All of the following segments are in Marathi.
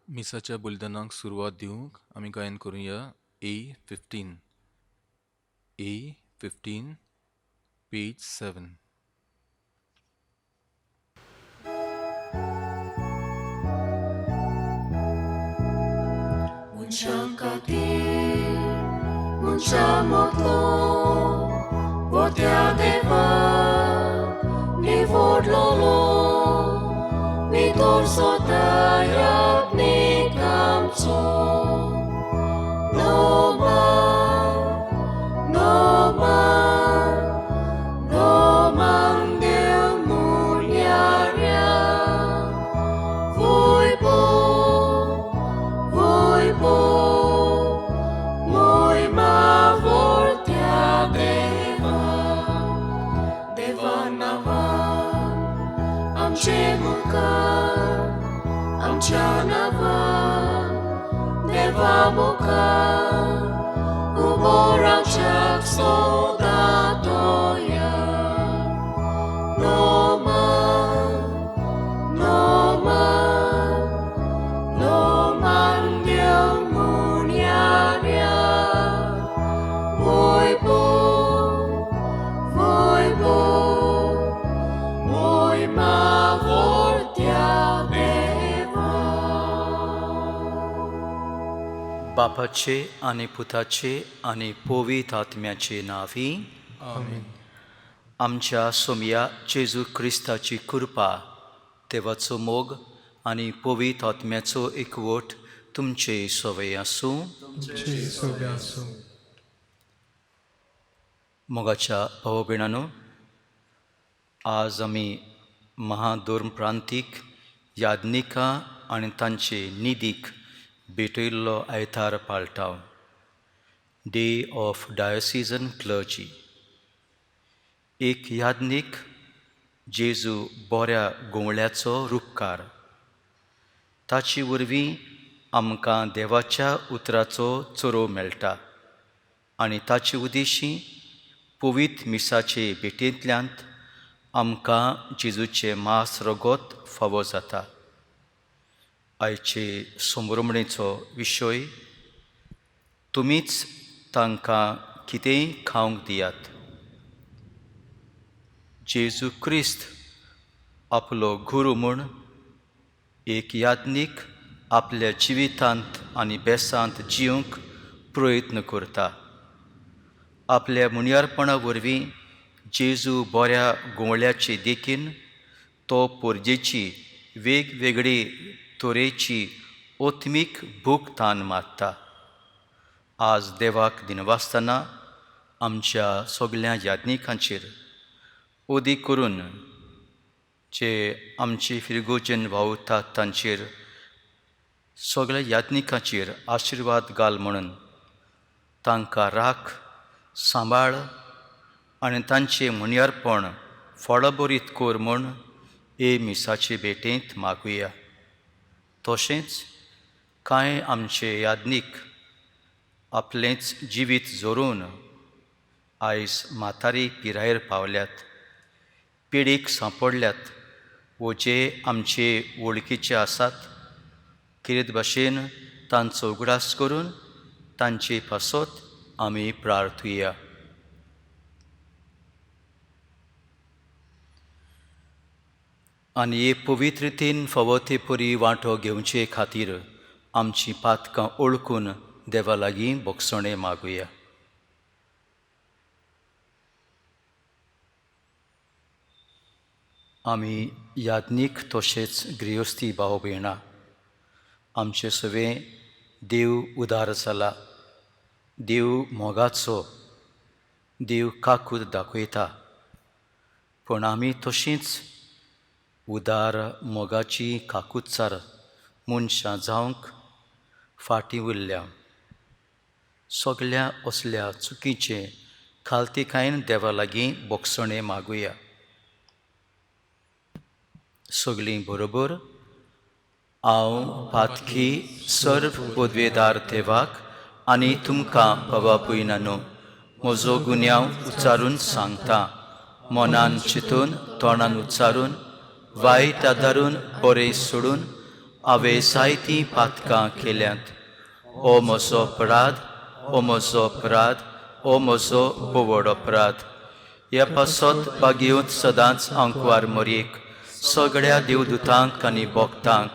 मिसाच्या बलिदानाक सुरवात दिवंक आमी गायन करूया A15 A15 page 7. Munchankati, munchamotlo, votia deva, ni vodlolo, mi torso tayak ni kamso, no man del mulyaria, vui bo, moi ma voltea deva navan, am ce mâncar, am cea navan, deva mâncar, uboram ceac soldatoia, no man del muniaria, voi bo, moi ma voltea deva. बापाचे आणि पुताचे आणि पवित्र आत्म्याचे नावी आमेन. आमच्या सोमया जेजू क्रिस्ताची कृपा देवाचो मोग आणि पवित्र आत्म्याचो एकवट तुमचे सवय आसूं. मोगाच्या भाव भयणांनो, आज आमी महादोर्म प्रांतीक याज्ञिका आनी तांचे निधीक भेटयल्लो आयतार पाळटाव. Day of diocesan clergy. एक याज्ञीक जेजू बऱ्या गोवळ्याचो रुपकार. ताचे वरवीं आमकां देवाच्या उतराचो चोरो मेळटा आनी ताचे उद्देशी पवित्र मिसाचे भेटेंतल्यान आमकां जेजूचे मास रगत फावो जाता. आयचे संभ्रमणेचो विशय: तुमीच तांकां कितेंय खावंक दियात. जेजू क्रिस्त आपलो गुरू म्हूण एक याज्ञीक आपल्या जिवितांत आनी बेसांत जिवंक प्रयत्न करता. आपल्या मुनियारपणा वरवीं जेजू बऱ्या गोवळ्याचे देखीन तो पोरजेची वेगवेगळी तोरेची ओत्मीक भूक तान मारता. आज देवाक दिनवासतना आमच्या सगळ्या याज्ञिकांचेर उदीक करून जे आमचे फिरगोचेन व्हांवतात तांचेर सगळ्या याज्ञिकांचेर आशिर्वाद घाल म्हणून तांकां राख, सांबाळ आनी तांचें मुनियारपण फळबरीत कोर म्हूण हे मिसाचे भेटेंत मागुया. तशेंच कांय आमचे याज्ञीक आपलेंच जिवीत जोरून आयज म्हातारी पिरायेर पावल्यात, पिडीक सांपडल्यात वो जे आमचे वळखीचे आसात, कितें भाशेन तांचो उगडास करून तांचे पासत आमी प्रार्थुया. आनी हे पवित्रतेन फावो ते परी वांटो घेवचे खातीर आमची पातकां ओळखून देवा लागीं बोगसणें मागुया. आमी याज्ञीक तशेंच गृहस्थी भाव भयणां, आमचे सवें देव उदार जाला. देव मोगाचो, देव काकूत दाखयता. पूण आमी तशींच उदार मोगाची काकूतचार मनशां जावंक फाटीं उरल्या. सगळ्या असल्या चुकीचे खालतीकायेन देवा लागीं बोगसणें मागुया. सगळीं बरोबर. हांव पातकी सर्व पदवेदार देवाक आनी तुमकां बाबा पयनानो म्हजो गुन्यांव उच्चारून सांगता. मनान चिंतून तोंडान उच्चारून वायट आदारून बरें सोडून हांवें जायतीं पातकां केल्यांत. ओ म्हजो अपराध, ओ म्हजो अपराध, ओ म्हजो बोवड अपराध. ह्या पासत बागेंत सदांच आंकवार मोरयेक, सगळ्या देवदूतांक आनी भोगतांक,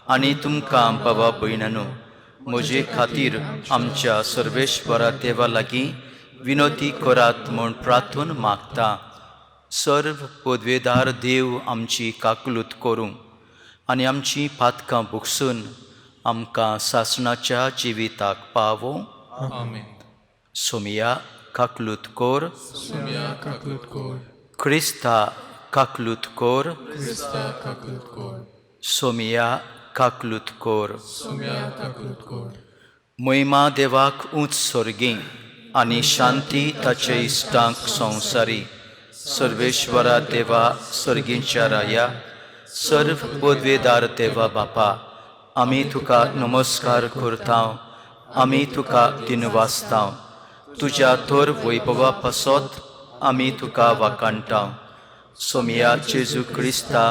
आनी तुमकां भावा भयणांनो, म्हजे खातीर आमच्या सर्वेश्वरा देवा लागीं विनोती करात म्हूण प्रार्थून मागता. सर्व पदवेदार देव आमची काकलूत करूं आनी आमची पातकां भुगसून आमकां सासणाच्या जिविताक पावो. आमेन. सोमिया काकलूत कोर. सोमिया काकलूत कोर. क्रिस्ता काकलूत कोर. क्रिस्ता काकलूत कोर. सोमिया काकलूत कोर. सोमिया काकलूत कोर. महिमा देवाक उंच सर्गी आनी शांती ताचे इश्टांक संवसारी. सर्वेश्वरा देवा सर्गींच्या राया, सर्व पदवेदार देवा बापा, आमी तुका नमस्कार करता, आमी तुका दिनवासता. तुज्या थोर वैभवा पासत आमी तुका वाकाणटा. सोमिया जेजू क्रिस्ता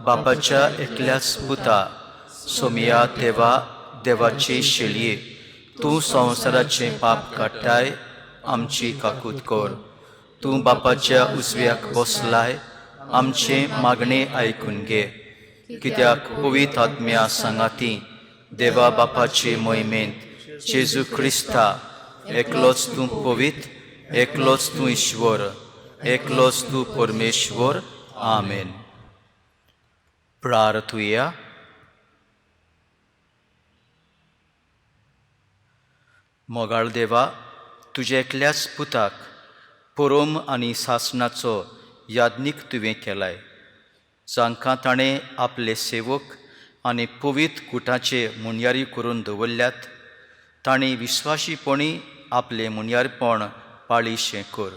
बापाच्या एकल्याच पुता. सोमिया देवा देवाचे शेळये, तूं संवसाराचे पाप काडटाय, आमची काकूत कोर. तूं बापाच्या उजव्याक बसलाय, आमचे मागणे आयकून घे. कित्याक पवित्र आत्म्या सांगाती देवा बापाचे मोहिमेंत जेजू क्रिस्ता एकलोच तूं पवित्र, एकलोच तूं ईश्वर, एकलोच तूं परमेश्वर. आमेन. प्रार्थुया. मोगाळ देवा, तुज्या एकल्याच पुताक परोम आनी सासणाचो याज्ञीक तुवें केलाय, जांकां ताणें आपले सेवक आनी पवित्र गुटाचे मुणयारी करून दवरल्यात. तांणी विस्वाशीपणी आपले मुणयारपण पाळीशें कर.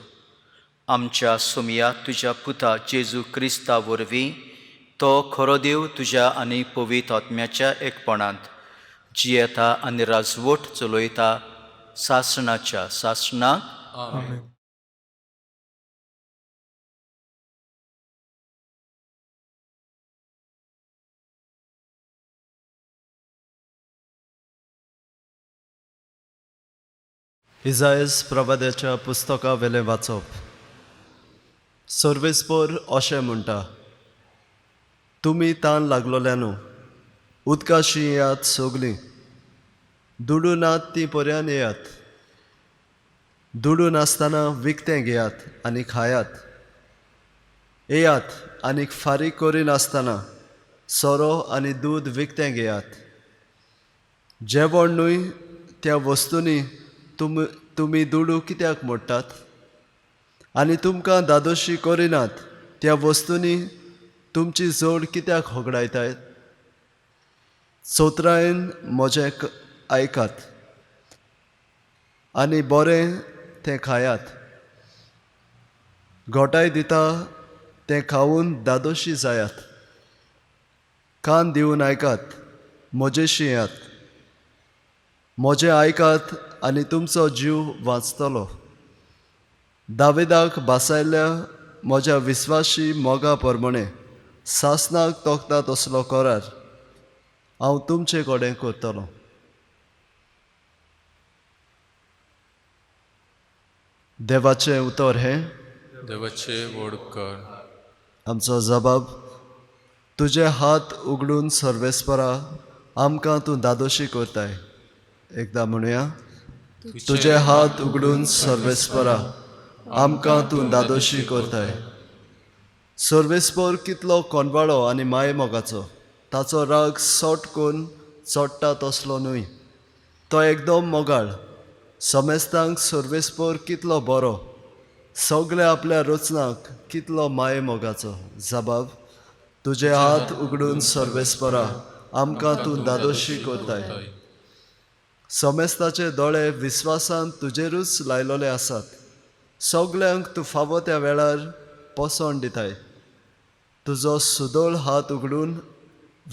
आमच्या सोमिया तुज्या पुता जेजू क्रिस्ता वरवीं तो खरो देव तुज्या आनी पवित्र आत्म्याच्या एकपणांत जियेता आनी राजवट चलयता सासणाच्या सासणाक. आमेन. इजायस प्रवाद्याच्या पुस्तका वेलें वाचप. सर्वेस्पर अशें म्हणटा, तुमी तान लागलोल्यानू उदकाशी येयात सोगलीं, दुडूनात ती पर्यान येयात. दुडून आसतना विकतें घेयात आनी खायात. येयात आनीक फारीक करीन आसतना सोरो आनी दूद विकतें घेयात. जेवण न्हय त्या वस्तूंनी तुमी दुडू कित्याक मोडटात? आनी तुमकां दादोशी करिनात त्या वस्तूंनी तुमची जोड कित्याक होगडायतायत? चोत्रायन म्हजें आयकात आनी बरें तें खायात. घोटाय दिता तें खावून दादोशी जायात. कान दिवन आयकात, म्हजेशी येयात. म्हजें आयकात आनी तुमचो जीव वाचतलो. दाविदाक भासायल्ल्या म्हज्या विस्वाशी मोगा परमणे सासणाक तोखता तसलो करार हांव तुमचे कडेन करतलों. देवाचें उतर हें. देवाचे व्हड कर. आमचो जबाब, तुजे हात उगडून सर्वेस्परा आमकां तूं दादोशी करताय. एकदां म्हणुया. तुजे हात उगडून सर्वेस्परा आमकां तूं दादोशी करताय. सर्वेस्पर कितलो कोनवाळो आनी माये मोगाचो. ताचो राग सोट करून चोडटा तसलो न्हय. तो एकदम मोगाळ. समेस्तांक सर्वेस्पर कितलो बरो. सगल्या आपल्या रचनाक कितलो माये मोगाचो. जबाब, तुजे हात उगडून सर्वेस्परा आमकां तूं दादोशी करताय. समेस्ताचे दोळे विस्वासान तुजेरूच लायलोले आसात. सगल्यांक तूं फावो त्या वेळार पसण दिताय. तुजो सुदोळ हात उगडून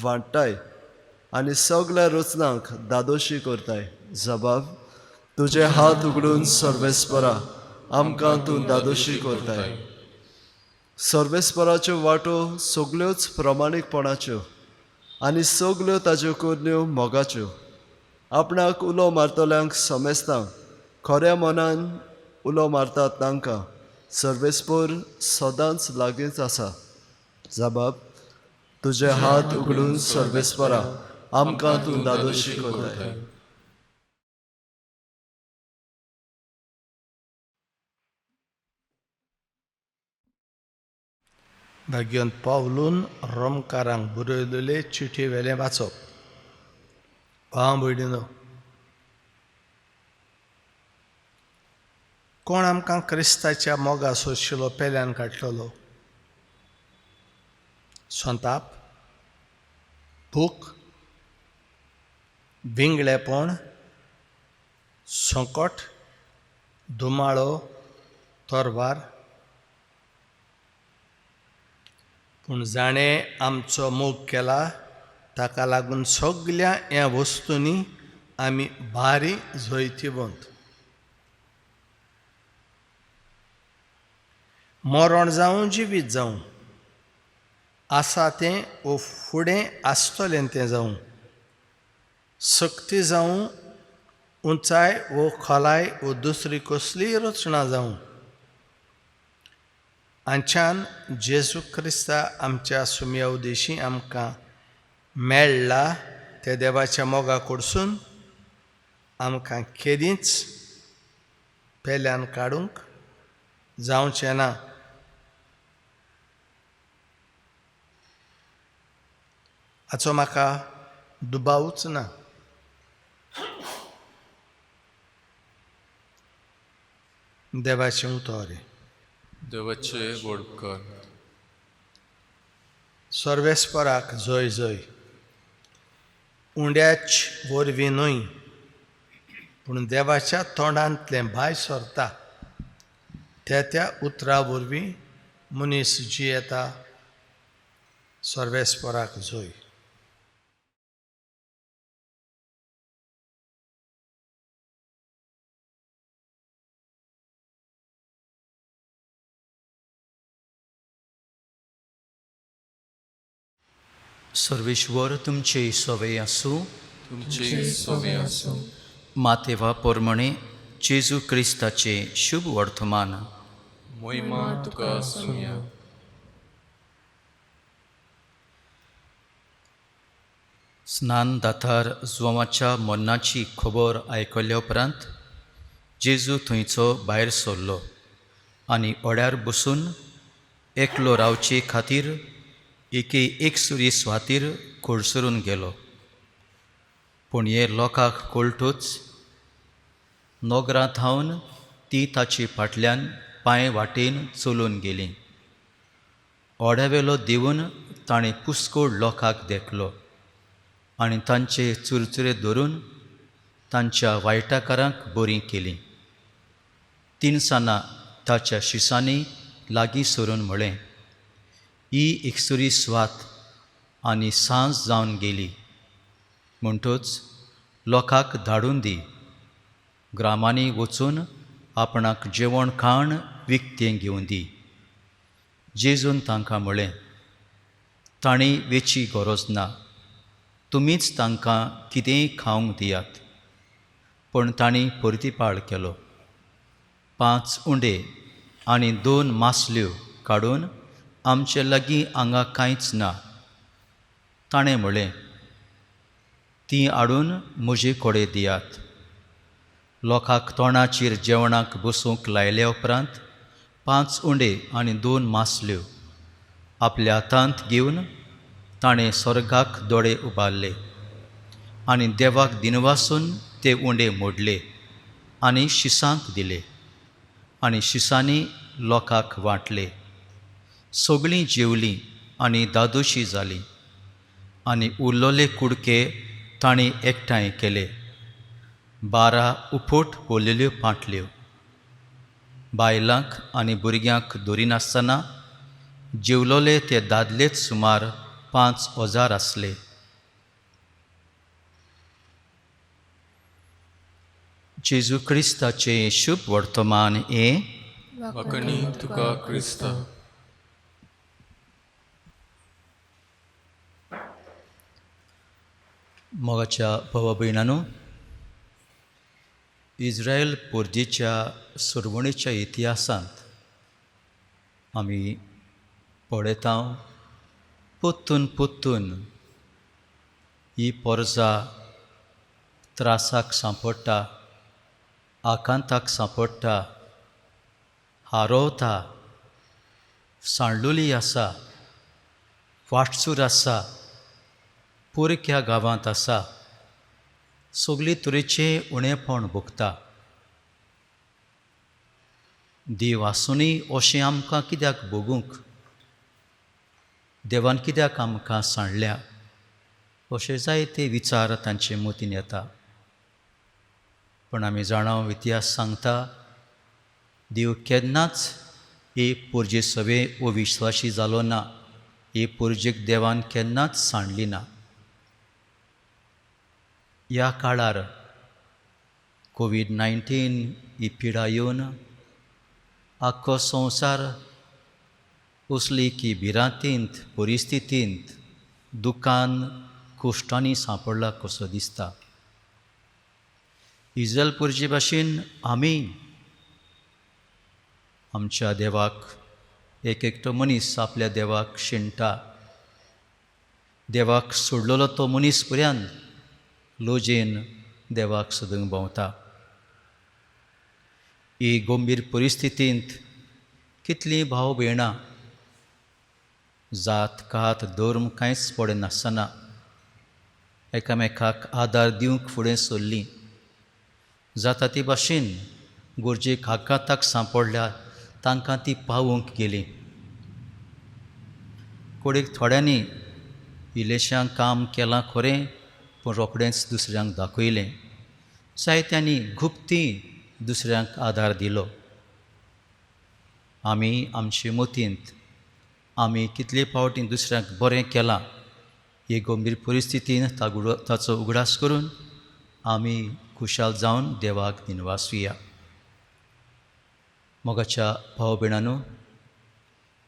वांट्टाय आनी सगल्या रचनांक दादोशी करताय. जबाब, तुजे हात उगडून सर्वेस्परा आमकां तूं दादोशी करताय. सर्वेस्पराच्यो वाटो सगल्योच प्रमाणीकपणाच्यो. आनी सगल्यो ताज्यो कुरण्यो मोगाच्यो. आपणाक उलो मारतल्यांक समजता, खऱ्या मनान उलो मारतात तांकां सर्वेस्पर सदांच लागींच आसा. जबाब, तुजे हात उगडून सर्वेस्परा आमकां तूं दादोशी कोरताय. भाग्यवंत पावलून रोमकारांक बरयलेले चिठी वेलें वाचप. भाव भयणीनो, कोण आमकां क्रिस्ताच्या मोगा सोदशिलो पेल्यान काडटलो? संताप, भूक, विंगळेपण, संकट, दुमाळो, तोरवार. पूण जाणें आमचो मोग केला ताका लागून सगळ्या ह्या वस्तूंनी आमी भारी जैतिवंत. मरण जावं जिवीत जावं, आसा तें वो फुडें आसतलें तें जावं, सक्ती जावं, उंचाय वो खोलाय वो दुसरी कसलीय रचना जावं, हांच्यान जेजू क्रिस्ता आमच्या सुमया उदेशी आमकां मेळ्ळा ते देवाच्या मोगा कडसून आमकां केदींच पेल्यान काडूंक जावचें ना. हाचो म्हाका दुबावूच ना. देवाचें उतोरें. देवाचे वडकर. सर्वेस्पराक जय जय. उंड्याच वरवीं न्हय, पूण देवाच्या तोंडांतलें भायर सरता त्या उतरा वरवीं मनीस जियेता. सर्वेस्पराक जय. सर्वेश्वर तुमचे सवय आसूं. तुमचे सवे आसूं. मातेवा पोरमणे जेजू क्रिस्ताचे शुभ वर्तमान. मोहिमा तुका सुमया. स्नान दातार जोवाच्या मरणाची खबर आयकल्या उपरांत जेजू थंयचो भायर सरलो आनी ओड्यार बसून एकलो रावचे खातीर एके एकसुरी सुवातेर खोडसरून गेलो. पूण हे लोकांक कळटूच नोगरांत धांवन ती ताचे फाटल्यान पांय वाटेन चलून गेलीं. ओड्यावेलो देवून ताणें पुस्कोळ लोकांक देखलो आनी तांचे चुरचुरे धरून तांच्या वायटाकारांक बरीं केलीं. तिनसानां ताच्या शिसांनी लागीं सरून म्हळें, ही एकसुरी सुवात आनी सांज जावन गेली. म्हणटूच लोकांक धाडून दी. ग्रामांनी वचून आपणाक जेवण खाण विकतें घेवन दी. जेजून तांकां म्हळें, तांणी वेची गरज ना, तुमीच तांकां कितेंय खावंक दियात. पूण तांणी परतीपाळ केलो. 5 उंडे आनी 2 मासल्यो काडून आमचे लागीं हांगा कांयच ना. ताणें म्हळें, ती हाडून म्हजे कडेन दियात. लोकांक तोंडाचेर जेवणाक बसूंक लायल्या उपरांत 5 उंडे आनी 2 मासल्यो आपल्या हातांत घेवन ताणें स्वर्गाक दोळे उबारले आनी देवाक दिनवासून ते उंडे मोडले आनी शिसांक दिले आनी शिसांनी लोकांक वांटले. सगळीं जेवलीं आनी दादोशी जालीं आनी उरलोले कुडके तांणी एकठांय केले. 12 उफोट पोलेल्यो पांटल्यो. बायलांक आनी भुरग्यांक धरिनासतना जेवलोले ते दादलेच सुमार 5,000 आसले. जेजू क्रिस्ताचे शुभ वर्तमान हे वखणी तुका क्रिस्ता. मोगाच्या भावा भयणांनो, इस्रायल पोरजेच्या सुरवणेच्या इतिहासांत आमी पळयता पोत्तून ही पोरजां त्रासाक सांपडटा, आकांताक सांपडटा, हारोवता, सांडलोली आसा, वाटसूर आसा, पुरक्या गांवांत आसा, सगळे तरेचे उणेपण भोगता. देव आसूनय अशें आमकां कित्याक भोगूंक, देवान कित्याक आमकां सांडल्या, अशे जायते विचार तांचे मतीन येता. पण आमी जाणाव इतिहास सांगता, देव केन्नाच हे पोरजे सवे अविश्वासी जालो ना, हे पोरजेक देवान केन्नाच सांडली ना. ह्या काळार कोविड-19 ही पिडा येवन आख्खो संवसार असली की भिरांतींत परिस्थितींत दुखान कुश्टांनी सांपडला कसो दिसता. इस्रायल पुरजे भाशेन आमी आमच्या देवाक एक एकटो मनीस आपल्या देवाक शेणटा. देवाक सोडलेलो तो मनीस पर्यंत लोजेन देवाक सोदूंक भोंवता. ही गंभीर परिस्थितींत कितलीं भाव भयणां जात कात धर्म कांयच पडनासतना एकामेकाक आदार दिवंक फुडें सरलीं. जाता ते भाशेन गरजेक आकांताक सांपडल्या तांकां ती पावोवंक गेलीं. कोडीक थोड्यांनी इल्लेशांक काम केलां खरें, पूण रोखडेंच दुसऱ्यांक दाखयलें. जायत्यांनी गुप्ती दुसऱ्यांक आदार दिलो. आमी आमचे मतींत आमी कितले फावटी दुसऱ्यांक बरें केलां हे गंभीर परिस्थितीन ताचो उगडास करून आमी खुशाल जावन देवाक दिनवासुया. मोगाच्या भाव भयणांनो,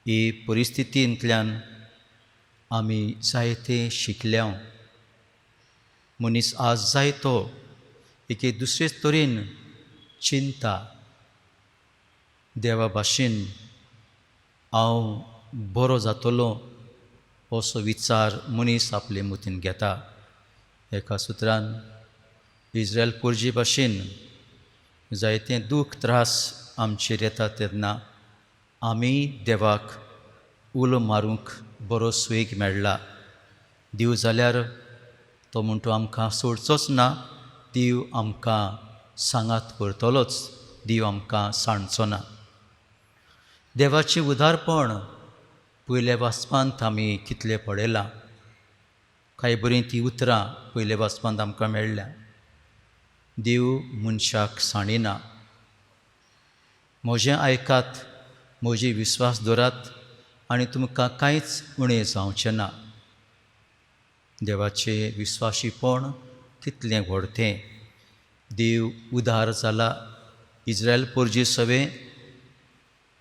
ही परिस्थितींतल्यान आमी जायते शिकल्या. मनीस आज जायतो एके दुसरेच तरेन चिंता. देवा भाशेन हांव बरो जातलो असो विचार मनीस आपले मतीन घेता. एका सुत्रान इस्रायल पुरजे भाशेन जायते दूख त्रास आमचेर येता तेन्ना आमी देवाक उलो मारूंक बरो स्वेग मेळ्ळा. देव जाल्यार तो म्हणटो आमकां सोडचोच ना, देव आमकां सांगात करतलोच, देव आमकां सांडचो ना. देवाचें उदारपण पयल्या वाचपांत आमी कितलें पळयलां. कांय बरीं तीं उतरां पयल्या वाचपांत आमकां मेळ्ळ्या. देव मनशाक सांडिना. म्हजें आयकात, म्हजी विस्वास दवरात आनी तुमकां कांयच उणें जावचें ना. देवाचें विस्वासीपण कितलें व्हडतें. देव उदार जाला इस्रायल पोरजे सवे.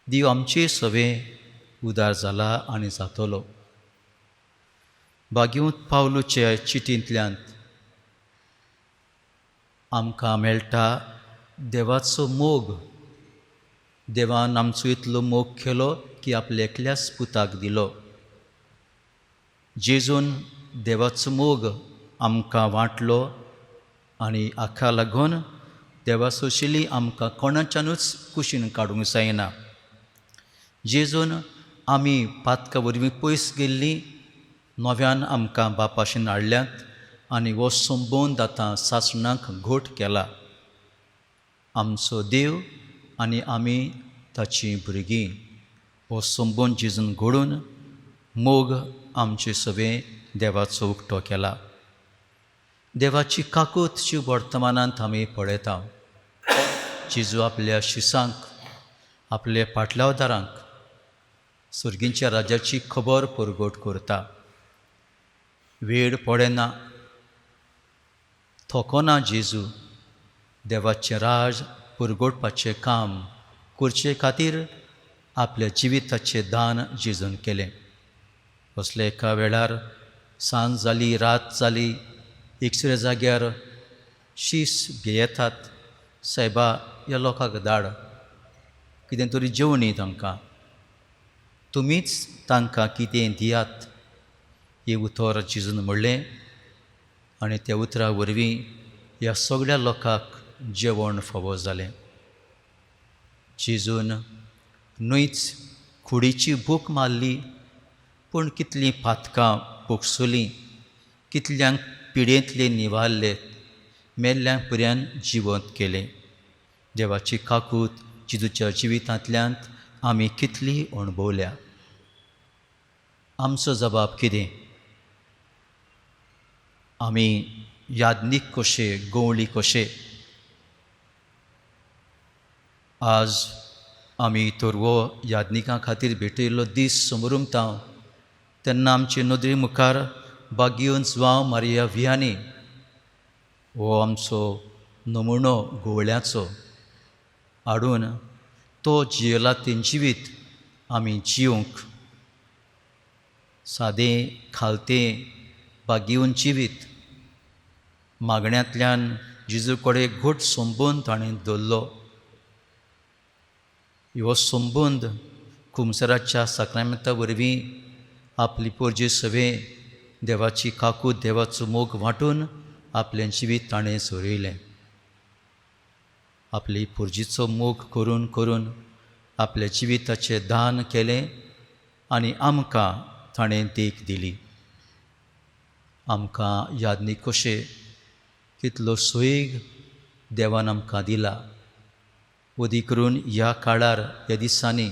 देव आमचे सवे उदार जाला आनी जातलो. भाग्यूंत पावलूचे चिटींतल्यान आमकां मेळटा देवाचो मोग. देवान आमचो इतलो मोग केलो की आपल्या एकल्याच पुताक दिलो. जेजून देवाचो मोग आमकां वांटलो आनी हाका लागून देवा सोशिली आमकां कोणाच्यानूच कुशीन काडूंक जायना. जेजून आमी पातका वरवीं पयस गेल्लीं नव्यान आमकां बापाशीन हाडल्यांत आनी हो संबंद आतां सासणाक घोट केला. आमचो देव आनी आमी ताचीं भुरगीं. हो संबंद जेजून घडोवन मोग आमचे सवे देवाचो उक्तो केला. देवाची काकूतची वर्तमानांत आमी पळयता. जेजू आपल्या शिसांक, आपल्या पाटलावदारांक सुर्गींच्या राज्याची खबर परगट करता. वेळ पडना, थोकोना जेजू देवाचें राज परगटपाचें काम करचे खातीर आपल्या जिविताचें दान जेजून केलें. असले एका वेळार सांज जाली, रात जाली, एकसऱ्या जाग्यार शीस घेयेतात, सायबा ह्या लोकांक धाड, कितें तरी जेवण दी तांकां, तुमीच तांकां कितें दियात, हें उतर जेजून म्हणलें. आनी त्या उतरा वरवीं ह्या सगळ्या लोकांक जेवण फावो जालें. जेजून न्हयच कुडीची भूक मारली, पूण कितलीं पातकां भोगसुलीं, कितल्यांक पिडेंतले निवारले, मेल्ल्यांक पर्यंत जिवंत केलें. देवाची काकूट जेजूच्या जिवितांतल्यान आमी कितली अणभवल्या. आमचो जबाब कितें? आमी यादनीक कशे, गवळी कशे? आज आमी तोरवो यादनिकां खातीर भेटयल्लो दीस समोरुंतांव, तेन्ना आमचे नदरे मुखार बागियोन जुआंव मारिया वियानी हो आमचो नमुणो गवळ्याचो हाडून तो जियेला तें जिवीत आमी जिवंक, सादें खालतें बागियोन जिवीत मागण्यांतल्यान जेजू कडेन घट संबंद ताणें दवरलो. ह्यो संबंद खुमसराच्या साक्रामेंता वरवीं आपली पोरजे सवे देवाची काकूट, देवाचो मोग वांटून आपलें जिवीत ताणें सोरियलें. आपली पोरजीचो मोग करून करून आपल्या जिविताचें दान केलें आनी आमकां ताणें देख दिली. आमकां यादनीक कशे कितलो सोयीग देवान आमकां दिला. वदी करून ह्या काळार, ह्या दिसांनी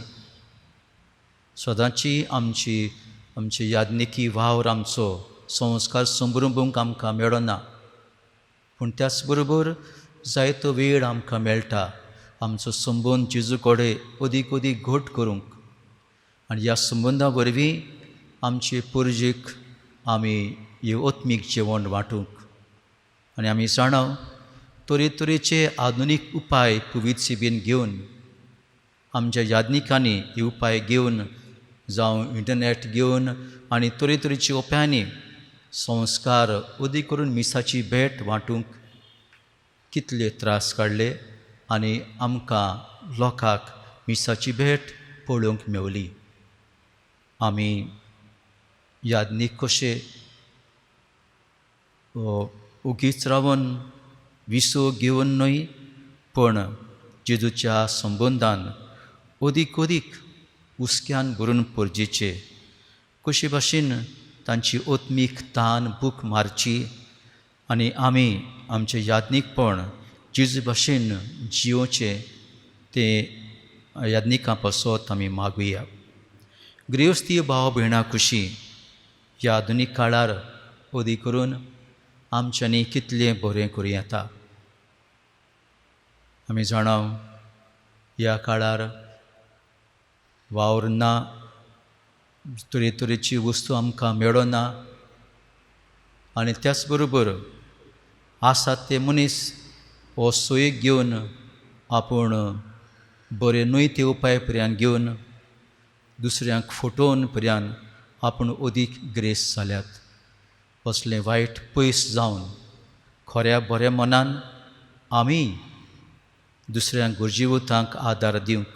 सदांची आमची यादनिकी वावर, आमचो संस्कार संभ्रमूंक आमकां मेळना, पूण त्याच बरोबर जायतो वेळ आमकां मेळटा आमचो संबंद जेजू कडेन अदीक अदीक घट करूंक. आनी ह्या संबंदा वरवीं आमचे पोरजेक आमी हे ओत्मीक जेवण वांटूंक. आनी आमी जाणाव तरेतरेचे आधुनीक उपाय पवित्र सेवेन घेवन, आमच्या यादनिकांनी हे उपाय घेवन, जावं इंटरनेट घेवन आनी तरेतरेचे उपायांनी संस्कार अदीक करून मिसाची भेट वांटूंक कितले त्रास काडले आनी आमकां लोकांक मिसाची भेट पळोवंक मेवली. आमी यादनीक कशे उगीच रावन विसो घेवन न्हय, पण जेजूच्या संबंदान अदीक अदीक हुस्क्यान भरून पोरजेचे कशे भाशेन तांची ओत्मीक तान भूक मारची आनी आमी आमचें यादनीकपण जेजू भाशेन जियोचें तें यादनिकां पासत आमी मागुया. गृहस्थी भाव भयणां कशी ह्या आधुनीक काळार अदीक करून आमच्यांनी कितलें बरें करूं येता. आमी जाणाव ह्या काळार वावर ना, तरेतरेची वस्तू आमकां मेळना, आनी त्याच बरोबर आसात ते मनीस हो सोयेक घेवन आपूण बरे न्हय ते उपाय पर्यंत घेवन दुसऱ्यांक फटोवन पर्यंत आपूण अदीक ग्रेस जाल्यात. असलें वायट पयस जावन खऱ्या बऱ्या मनान आमी दुसऱ्यांक गरजेवतांक आदार दिवंक,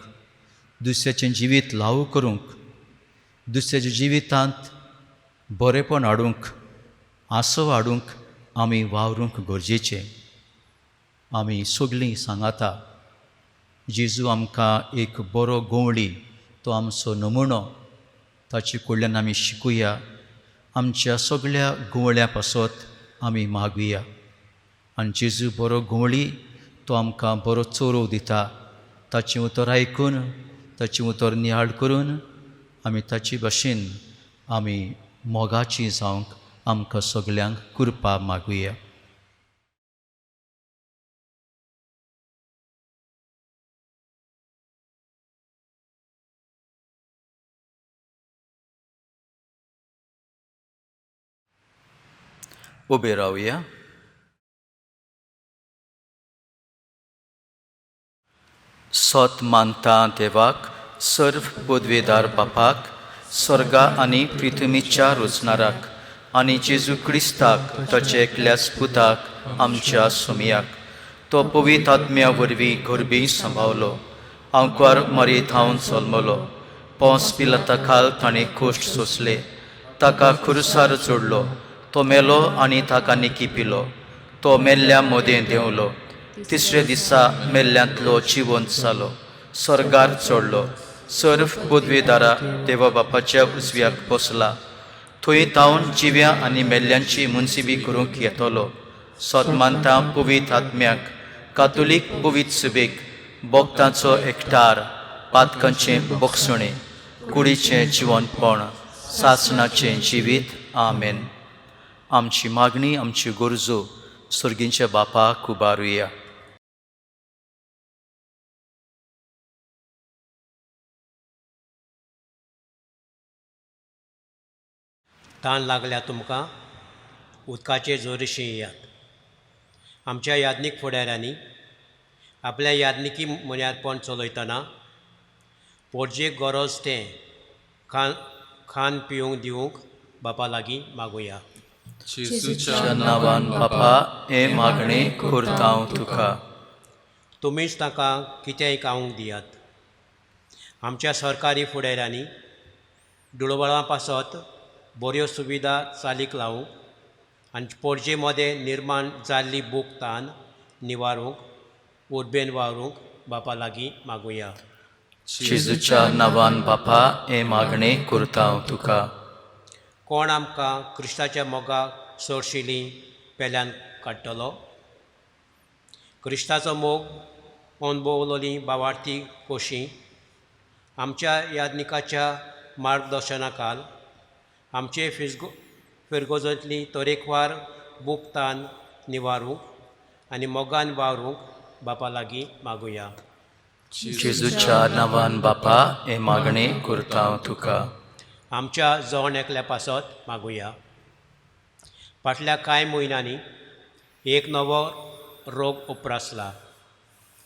दुसऱ्याचें जिवीत लावू करूंक, दुसऱ्याच्या जिवितांत बरेपण हाडूंक, आसो हाडूंक आमी वावरूंक गरजेचें. आमी सगळीं सांगाता जेजू आमकां एक बरो गवळी, तो आमचो नमुणो, ताचे कडल्यान आमी शिकुया. आमच्या सगळ्या गवळ्यां पासत आमी मागुया. आनी जेजू बरो गवळी, तो आमकां बरो चोरव दिता. ताचें उतर आयकून, ताचें उतर नियाळ करून आमी ताचे भाशेन आमी मोगाचीं जावंक आमकां सगळ्यांक कृपा मागुया. उबे रावया. सोत मानता देवाक, सर्व पदवेदार बापाक, स्वर्गा आनी पृथ्वीच्या रुचणाराक, आनी जेजू क्रिस्ताक ताचे एकल्याच पुताक आमच्या सुमयाक तो पवित्र आत्म्या वरवीं घरबी सांबाळलो आंकवार मरीत हांव जल्मलो पोंस पिलाता खाल ताणें कोश्ट सोंसले ताका खुर्सार जोडलो तो मेलो आनी ताका निकी पिलो तो मेल्ल्या मोदें देंवलो तिसरे दिसा मेल्ल्यांतलो जिवंत जालो स्वर्गार चडलो सर्व पदवीदारा देवा बापाच्या उजव्याक बसला थंय तावन जिव्या आनी मेल्ल्यांची मुन्सिबी करूंक येतलो सतमानता पवित्र आत्म्याक कातोलीक पवित्र सभेक भक्तांचो एकठार पातकांचें बक्षणें कुडीचें जिवनपण सासणाचें जिवीत आमेन. आमची मागणी आमची गरजो स्वर्गींच्या बापाक उबारुया. ताण लागल्या तुमकां उदकाचे जोरशी येयात. आमच्या याज्ञीक फुडाऱ्यांनी आपल्या याज्ञिकी मुन्यारपण चलयतना पोरजेक गरज तें खाण पिवंक दिवंक बापा लागीं मागुया. जेजूच्या नांवान बापा हें मागणें करता हांव तुका. तुमीच ताका कितेंय खावंक दियात. आमच्या सरकारी फुडाऱ्यांनी दुळवळां पासत बऱ्यो सुविधा चालीक लावंक आनी पोरजे मदें निर्माण जाल्ली बूक तान निवारूंक उर्बेन वावरूंक बापा लागीं मागुया. जेजूच्या नांवान बापा हें मागणें करता हांव तुका. कोण आमकां क्रिस्ताच्या मोगाक चडशिलीं पेल्यान काडटलो. क्रिस्ताचो मोग अणभवलोली भावार्थी खोशी आमच्या याज्ञिकाच्या मार्गदर्शना खाल आमचे फिरगोजतली तरेकवार बुकतान निवारूंक आनी मोगान वावरूंक बापा लागीं मागुया. जेजूच्या नांवान बापा हें मागणें करता हांव तुका. आमच्या जवण एकल्या पासत मागुया. फाटल्या कांय म्हयन्यांनी एक नवो रोग उप्रासला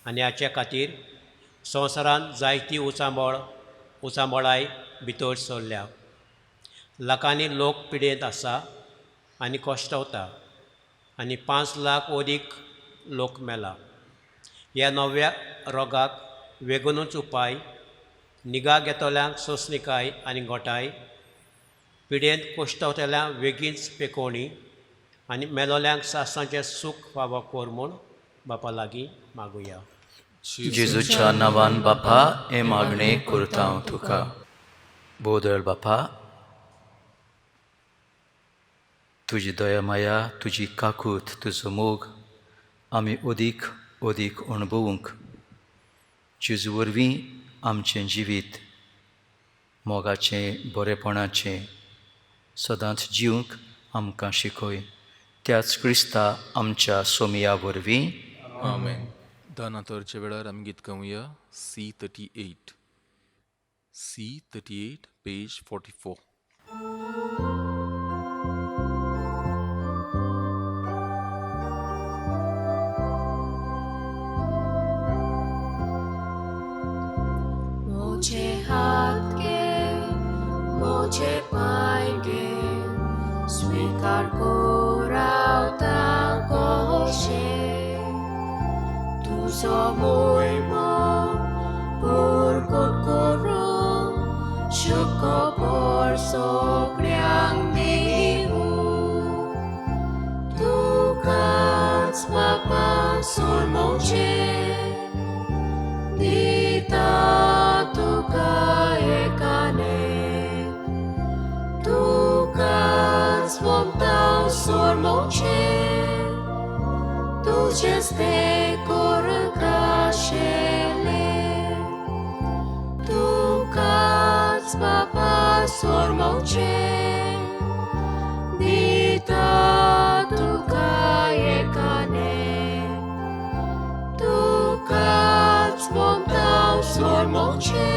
आनी हाचे खातीर संवसारांत जायती उचांबळाय भितर सरल्या. लाखांनी लोक पिडेंत आसा आनी कोश्टवता आनी 5 लाख अदीक लोक मेला. ह्या नव्या रोगाक वेगूनच उपाय निगा घेतल्यांक सोंसणिकाय आनी गोठाय पिडेंत कोश्टवतल्यांक वेगीच पेकोवणी आनी मेलोल्यांक सासांचें सूख फावो कोर म्हूण बापा लागीं मागुया. जेजूच्या नांवान बापा हें मागणें करता हांव तुका. बोदळ बापा तुजी दया माया तुजी काकूत तुजो मोग आमी अदीक अदीक अणभवूंक जेजू वरवीं आमचें जिवीत मोगाचें बरेपणाचें सदांच जिवंक आमकां शिकय. त्याच क्रिस्ता आमच्या सोमया वरवीं आमेन. दानातोरच्या वेळार आमी गीत गावया C38 पेज 44. मुझे हाथ के मुझे पाय के स्वीकार कोरावता कोशे तुझो मोहिमा पुरगोट करूं शुकोबर सगळ्यांक दिवूं तुकाच बापा सोर्मोचे दिता तुका एकाने तुकाच मोगताव सोर्मोचे तुझेच ते कोरकाशेले तुकाच बापा सोर्मोचे दिता तुका एकाने तुकाच मोगताव सोर्मोचे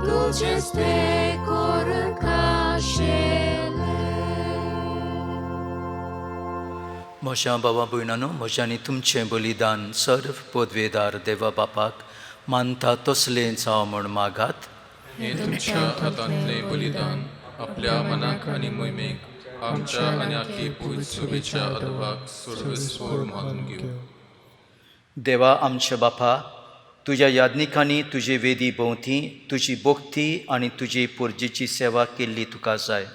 तुझेच ते कोरकाशेले. म्हज्या भावा भयणांनो म्हज्यानी तुमचें बलिदान सर्व पदवेदार देवा बापाक मानता तसलें जावं म्हूण मागात. हे तुमच्या हातांतलें बलिदान आपल्या मनाक आणि मोहिमेक आमच्या आणि आखी पवित्र सभेच्या अदभाग सर्वस्वर मानून घेऊ. देवा आमच्या बापा, तुझ्या याज्ञिकांनी तुझे वेदी भोवती तुझी भोक्ती आणि तुजी पुर्जेची सेवा केल्ली तुका जाय.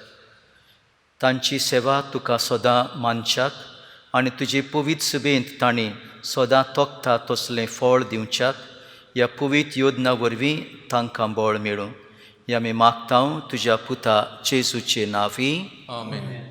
तांची सेवा तुका सदां मानच्याक आनी तुजे पवित्र सभेंत तांणी सदां तोखता तसलें फळ दिवच्याक ह्या पवित्र योजना वरवीं तांकां बळ मेळूं. ह्या आमी मागतां तुज्या पुता जेजूचे नांवी. आमेन.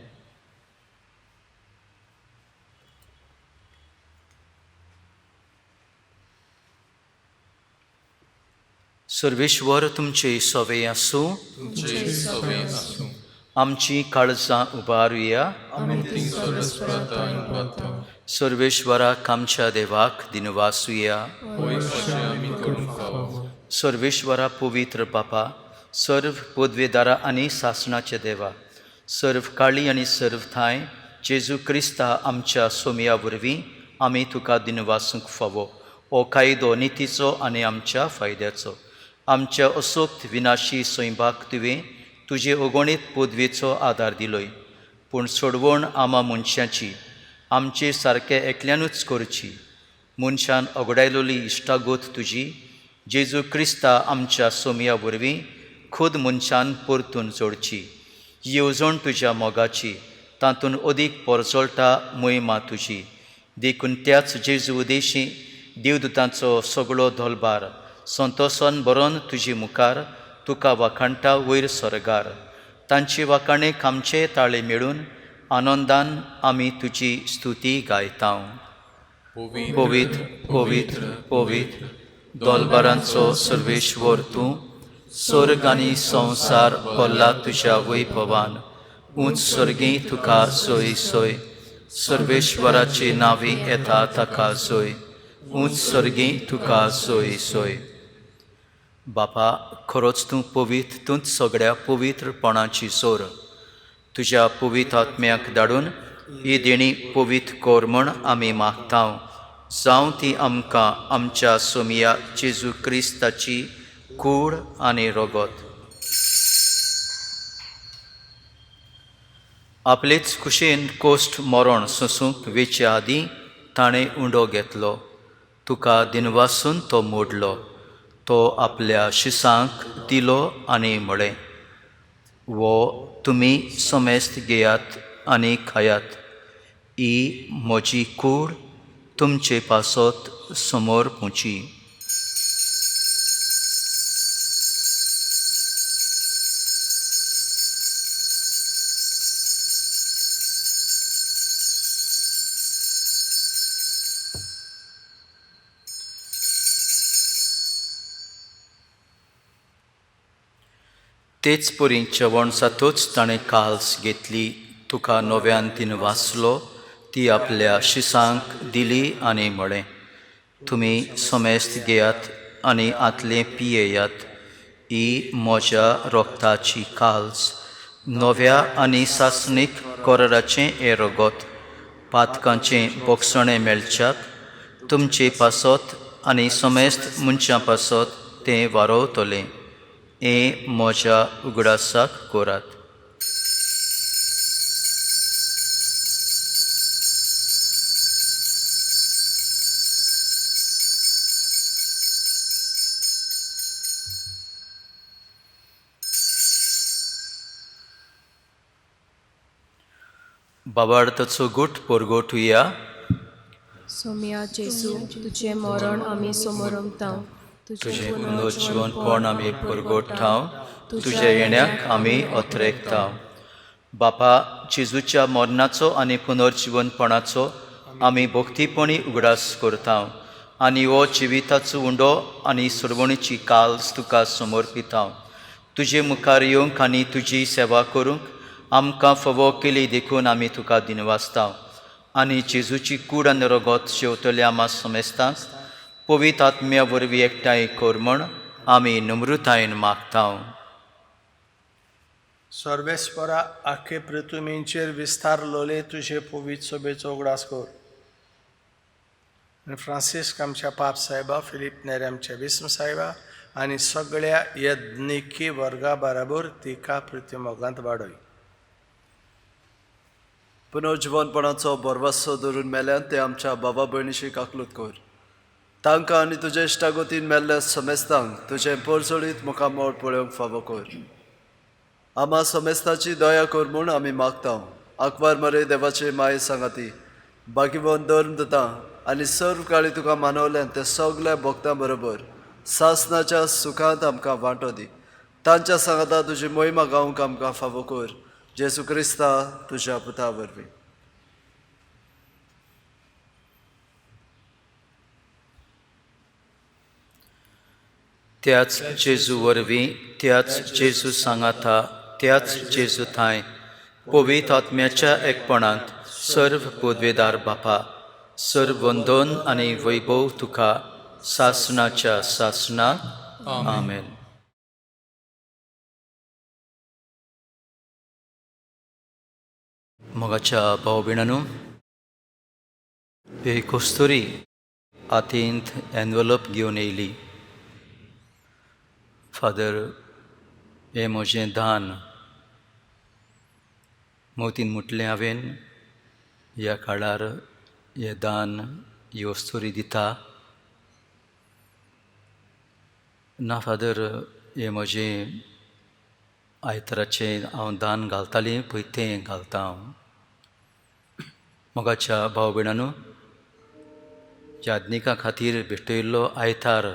सर्वेश्वर तुमचे सवे आसूं. तुमचे सवे आसूं. आमची काळजां उबारुया. आमी सर्वस्प्रतान पावता. सर्वेश्वराक आमच्या देवाक दिनवासुया. होय अशें आमी करूंक फावो. सर्वेश्वरा पवित्र बापा, सर्व पदवेदारा आनी सासणाचे देवा, सर्व काळी आनी सर्व थाय जेजू क्रिस्ता आमच्या सोमया वरवीं आमी तुका दिनवासूंक फावो. हो कायदो नितीचो आनी आमच्या फायद्याचो. आमच्या असोक्त विनाशी स्वयंभाक तुवें तुजे अगणीत पदवेचो आदार दिलोय. पूण सोडवण आमा मनशाची आमचे सारके एकल्यानूच करची. मनशान अगडायलोली इश्टागोत तुजी जेजू क्रिस्ता आमच्या सोमया वरवीं खुद मनशान परतून जोडची. येवजण तुज्या मोगाची, तातूंत अदीक परजळटा मोहिमा तुजी. देखून त्याच जेजू उदेशी देवदूतांचो सगळो धोलबार संतोषान बरोवन तुजे मुखार तुका वाखाणटा वयर स्वर्गार. तांचे वाखाणेक आमचे ताळे मेळून आनंदान आमी तुजी स्तुती गायता. पवित्र पवित्र पवित्र दोलबारांचो सर्वेश्वर तूं, स्वर्ग आनी संवसार भरला तुज्या वैभवान. उंच स्वर्गी तुका सोय सोय, सर्वेश्वराचे नांवी येता ताका सोय. उंच स्वर्गी तुका सोय सोय. बापा, खरोच तूं पवित्र, तूंच सगळ्या पवित्रपणाची सोर. तुज्या पवित्र आत्म्याक धाडून ही देणी पवित्र कोर म्हूण आमी मागता. जावं ती आमकां आमच्या सोमया जेजू क्रिस्ताची कूड आनी रगत. आपलेच कुशेन कोश्ट मरण सोंसूंक वेचे आदीं ताणें उंडो घेतलो. तुका दिनवासून तो मोडलो. तो आपल्या शिसांक दिलो आनी म्हळें, वो तुमी समेस्त घेयात आनी खायात. ही म्हजी कूड तुमचे पासत समोर पुंची. तेच परी जेवण जातूच ताणें काल्स घेतली. तुका नव्यान तिन वाचलो. ती आपल्या शिसांक दिली आनी म्हळें, तुमी समेस्त घेयात आनी आतलें पियेयात. ही म्हज्या रोगताची काल्स, नव्या आनी सासणीक कोराचें हें रगत. पातकांचें बोगसणें मेळच्याक तुमचे पासत आनी समेस्त मनशां पासत तें वारोवतलें. हें म्हज्या उगडासाक करात. बाबार्थाचो गूट परगोटुया. सोम्या जेजू, तुझे मरण आमी समोरंगता. तुझे पुनर्जीवनपण आमी परगोठाव. तुज्या येण्याक आमी अत्रेकता. बापा, जेजूच्या मरणाचो आनी पुनर्जीवनपणाचो आमी भक्तीपणी उगडास करता. आनी हो जिविताचो उंडो आनी सोडवणीची काल्स तुका समर्पिता. तुजे मुखार येवंक आनी तुजी सेवा करूंक आमकां फावो केली देखून आमी तुका दिनवासता. आनी जेजूची कूड आनी रगत शेवतल्या आमा समेस्तांक पवित्र आत्म्या वरवीं एकठांय कर म्हूण आमी नम्रतायेन मागता. सर्वेस्परा आखे पृथ्वीचेर विस्तारलोले तुझे पवित्र सभेचो उगडास कर. आनी फ्रांसीस आमच्या पाप साहेबा, फिलीप नेरे आमच्या विस्म साहेबा, आनी सगळ्या यज्ञिकी वर्गा बराबर तिका प्रतिमोगांत वाडय. पुनर्जीवनपणाचो बरवासो धरून मेल्यान ते आमच्या बाबा भयणीशी काकलूत कर. तांकां आनी तुज्या इश्टागोतीन मेल्ल्या समेस्तांक तुजें परजोडीत मुखामोळ पळोवंक फावो कर. आम्हा समेस्ताची दया कर म्हूण आमी मागता. आंकवार मरे देवाचे माये सांगाती, बागीवन धर्म दिता आनी सर्व काळी तुका मानवल्यान ते सगल्या भक्तां बरोबर सासणाच्या सुखांत आमकां वांटो दी. तांच्या सांगाता तुजी मोहिमा गावंक आमकां फावो कर. जेसू क्रिस्ता तुज्या पुता वरवीं. त्याच जेजू वरवीं, त्याच जेजू सांगाता, त्याच जेजू थाय पवित्र आत्म्याच्या एकपणांत सर्व पदवेदार बापा, सर्व वंदन आनी वैभव तुका सासणाच्या सासणाक. आमेन. मोगाच्या भाव भयणांनो, हे कस्तुरी हातींत एनवलप घेवन येयली. फादर, हें म्हजें दान मोतीन म्हटलें हांवें. ह्या काळार हें दान ही वस्तुरी दिता. ना फादर, हें म्हजें आयताराचें हांव दान घालतालें पळय तें घालता हांव. मोगाच्या भाव भयणांनो, याज्ञिका खातीर भेटयल्लो आयतार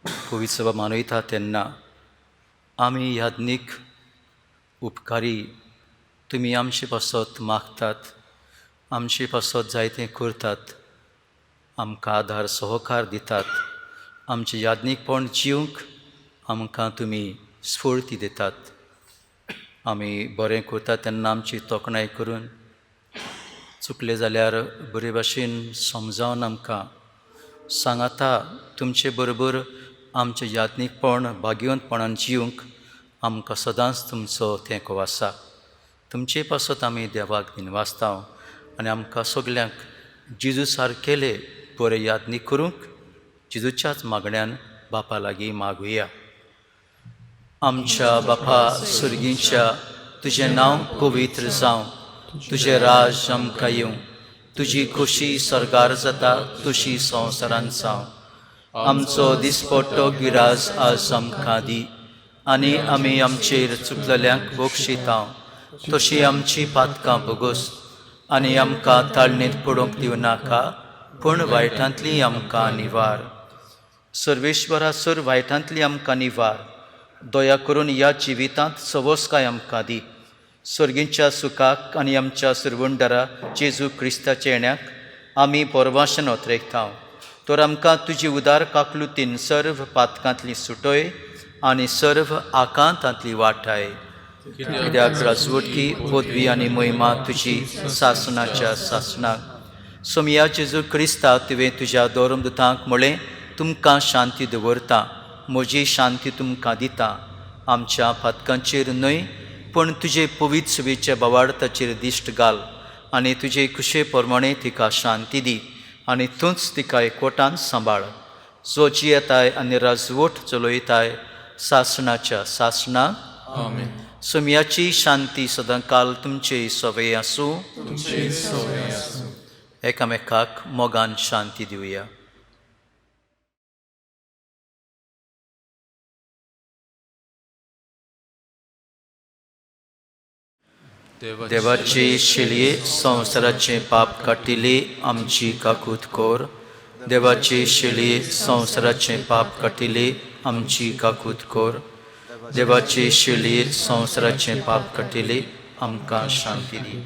पवित्र सभा मानयता तेन्ना आमी याज्ञीक उपकारी, तुमी आमचे पासत मागतात, आमचे पासत जायतें करतात, आमकां आदार सहकार दितात, आमचें याज्ञीकपण जिवंक आमकां तुमी स्फूर्ती दितात. आमी बरें करता तेन्ना आमची तोखणाय करून, चुकले जाल्यार बरे भाशेन समजावन आमकां सांगाता. तुमचे बरोबर आमचें याज्ञीकपण भाग्यवंतपणान जिवंक आमकां सदांच तुमचो तेंको आसा. तुमचे पासत आमी देवाक दिनवासता आनी आमकां सगल्यांक जेजू सारकेले बरे याज्ञीक करूंक जेजूच्याच मागण्यान बापा लागीं मागुया. आमच्या बापा सुर्गींच्या, तुजें नांव पवित्र जावं, तुजें राज आमकां येवं, तुजी खोशी स्वर्गार जाता तशी संवसारांत जावं. आमचो दिसपट्टो गिराज आज आमकां दी आनी आमी आमचेर चुकलेल्यांक बक्षिता तशी आमची पातकां बोगोस आनी आमकां ताळणेंत पडोवंक दिवं नाका, पूण वायटांतली आमकां निवार. सर्वेश्वरा, सर वायटांतली आमकां निवार. दया करून ह्या जिवितांत सवस्काय आमकां दी. स्वर्गींच्या सुखाक आनी आमच्या सुरवंडरा जेजू क्रिस्ताच्या येण्याक आमी परवाशन ओतरेकता. तर आमकां तुजी उदार काकलुतीन सर्व पातकांतली सुटय आनी सर्व आकांतांतली वाटाय. कित्याक राजवटकी, पदवी आनी मोहिमा तुजी सासणाच्या सासणाक. सोमया जेजू क्रिस्ता, तुवें तुज्या दोरमदूतांक म्हळें, तुमकां शांती दवरता, म्हजी शांती तुमकां दिता. आमच्या पातकांचेर न्हय, पूण तुजे पवित्र सभेच्या भावार्थाचेर दिश्ट घाल आनी तुजे कुशे प्रमाणे तिका शांती दी आनी तूंच तिका एकवटान सांबाळ. जो जियेताय आनी राजवट चलयताय सासणाच्या सासणाक. आमेन. सोमयाची शांती सदांकाल तुमचे सवे आसूं. एकामेकाक मोगान शांती दिवया. देवाचे शिलये संवसाराचे पाप काटिले आमची काकूत कोर. देवाचे शिलये संवसाराचे पाप काटिले आमची काकूत कोर. देवाचे शिलये संवसाराचे पाप काटिले आमकां शांती दी.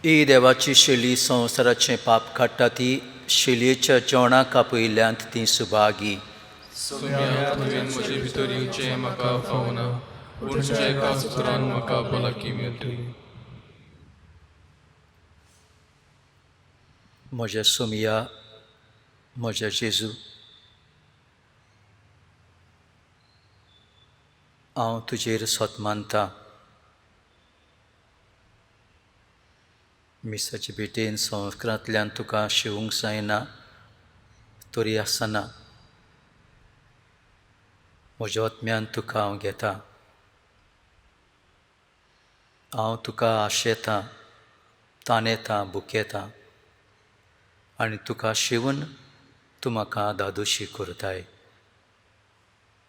ही देवाची शेली संवसाराचे पाप काडटा ती शेलयेच्या जेवणाक आपयल्यांत ती सुभागी. सोम्या, तुवें म्हजे भितर येवचें म्हाका फावना, पूण तुज्या एका उतरान म्हाका भलायकी मेळटली. म्हज्या सोमया, म्हज्या जेजू, हांव तुजेर सोत मानतां. मिसाचे भेटेन संस्कारांतल्यान तुका शिवूंक जायना तरी आसना म्हज्या आत्म्यान तुका हांव घेतां. हांव तुका आशेतां, ताणेतां, बुकेतां आनी तुका शिवून तूं म्हाका दादोशी करताय.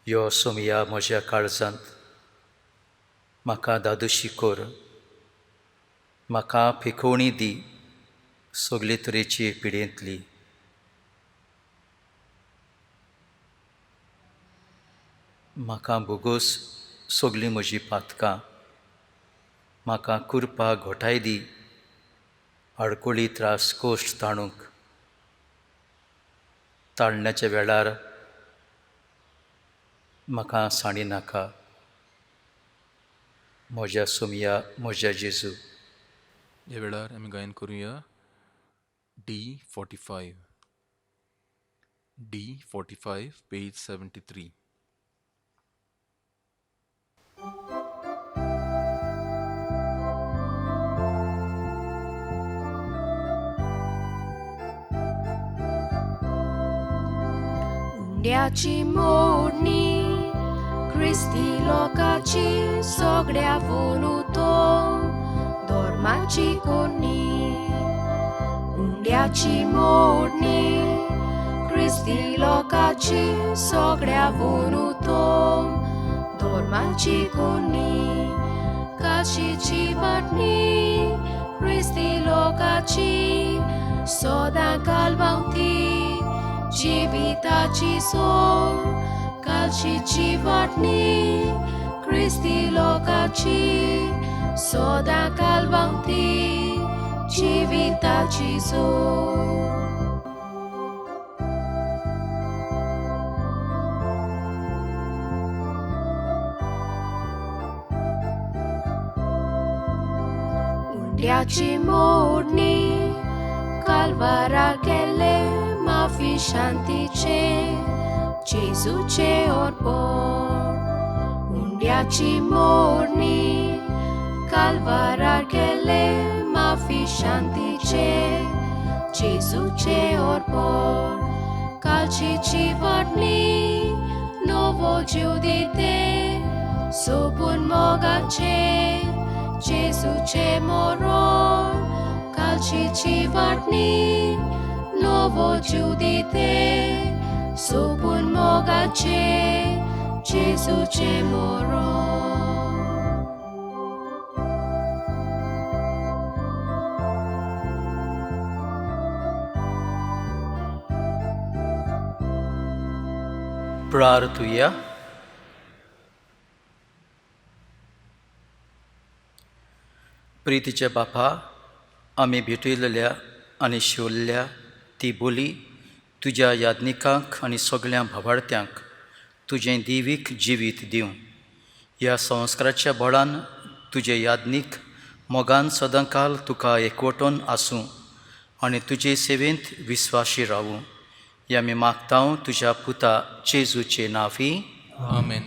यो सोमया म्हज्या काळजांत म्हाका दादोशी कर. म्हाका पिकोवणी दी सगळे तरेची पिडेंतली. म्हाका भोगोस सगळीं म्हजी पातकां. म्हाका कुरपाक घोटाय दी आडकोळी त्रास कोश्ट ताणूंक. ताळण्याच्या वेळार म्हाका साणी नाका. म्हज्या सोमया, म्हज्या जेजू. ह्या वेळार आमी गायन करुया D45. D45, page 73. उंड्याची मोडणी ख्रिस्ती लोकाची सगळ्या वोलुतो धर्माची कोणी. उंड्याची मोडणी ख्रिस्ती लोकाची सगळ्या वोलुतो धर्माची कोणी. काशीची वाटणी ख्रिस्ती लोकाची सदां कालवांती जिविताची सोय. कालशीची वाटणी ख्रिस्ती लोकाची सदां कालवांती जिविताची सोय. उंड्याची मोडणी कालवारा केले माफी शांतीचे जेजूचे अर्पण. उंड्याची मोडणी कालवारा केले माफी शांतीचे जेजूचे अर्पण. कालशीची वाटणी नवो जीव दिते सोपून मोगाचे जेजूचे मरण. कालशीची वाटणी नवो जीव दिते सोपून मोगाचे जेजूचे मरण. प्रार्थुया. प्रितीच्या बापा, आमी भेटयलेल्या आनी शिवल्ल्या ती बोली तुज्या याज्ञिकांक आनी सगळ्या भावार्थ्यांक तुजें दिवीक जिवीत दिवं. ह्या संस्काराच्या बळान तुजे याज्ञीक मोगान सदांकाल तुका एकवटून आसूं आनी तुजे सेवेंत विस्वाशी रावूं. हें आमी मागतां तुज्या पुता जेजूचे नांवी. आमेन.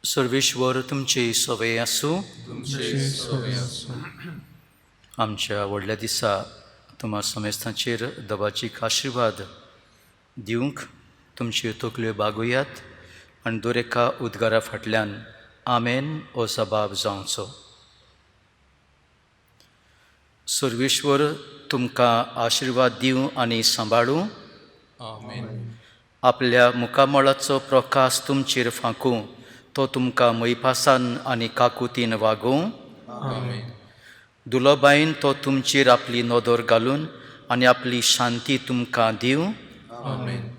सर्वेश्वर तुमची सवय आसूं. तुमचे सवय आसूं. आमच्या व्हडल्या दिसा तुम्हा समेस्तांचेर दबाचीक आशिर्वाद दिवंक तुमच्यो तकल्यो बागुयात आनी दोरेका उद्गारा फाटल्यान आमेन हो जबाब जावचो. सर्वेश्वर तुमकां आशिर्वाद दिवं आनी सांबाळूं. आमेन. आपल्या मुखामळाचो प्रकाश तुमचेर फांकूं. तो तुमकां मैपासान आनी काकुतीन वागोवं. आमेन. दुलोबायन तो तुमचेर आपली नदर घालून आनी आपली शांती तुमकां दिवं. आमेन.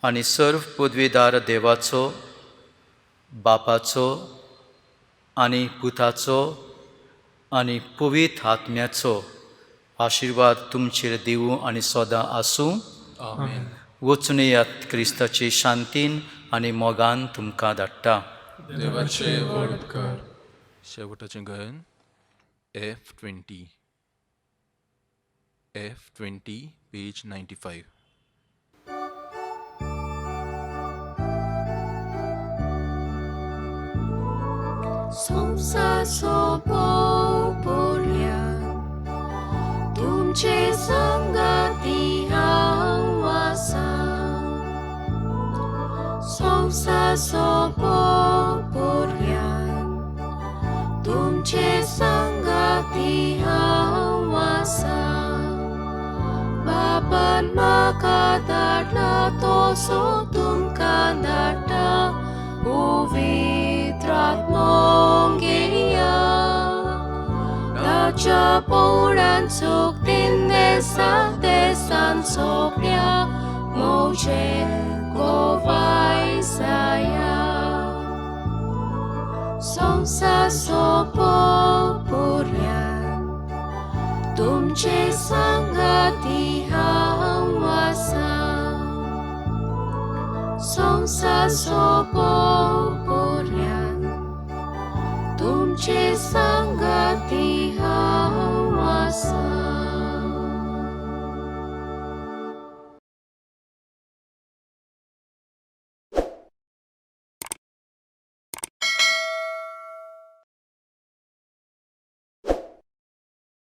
आनी सर्व पदवेदार देवाचो, बापाचो आनी पुताचो आनी पवित्र आत्म्याचो आशिर्वाद तुमचेर दिवं आनी सदां आसूं. आमेन. वचून येयात क्रिस्ताचे शांतीन आनी मोगान तुमकां धाडटा. देवाचे वड कर. शेवटाचें गायन F20. F20, page 95. संसासोपोपोर्यान तुमचे संगती हांवासा संसासोपोपोर्यान तुमचे संगती हांवासा बापान म्हाका धाडला तसो तुमकां धाडटा पवित्रात्मों घेया ताच्या पोवडान चुकतीन देसान सोंपल्या मोचे गोवाय जाया संसासोपोपोर्यान तुमचे संगती हांवासा संसासोपोपोर्यान तुमचे संगती हांवासा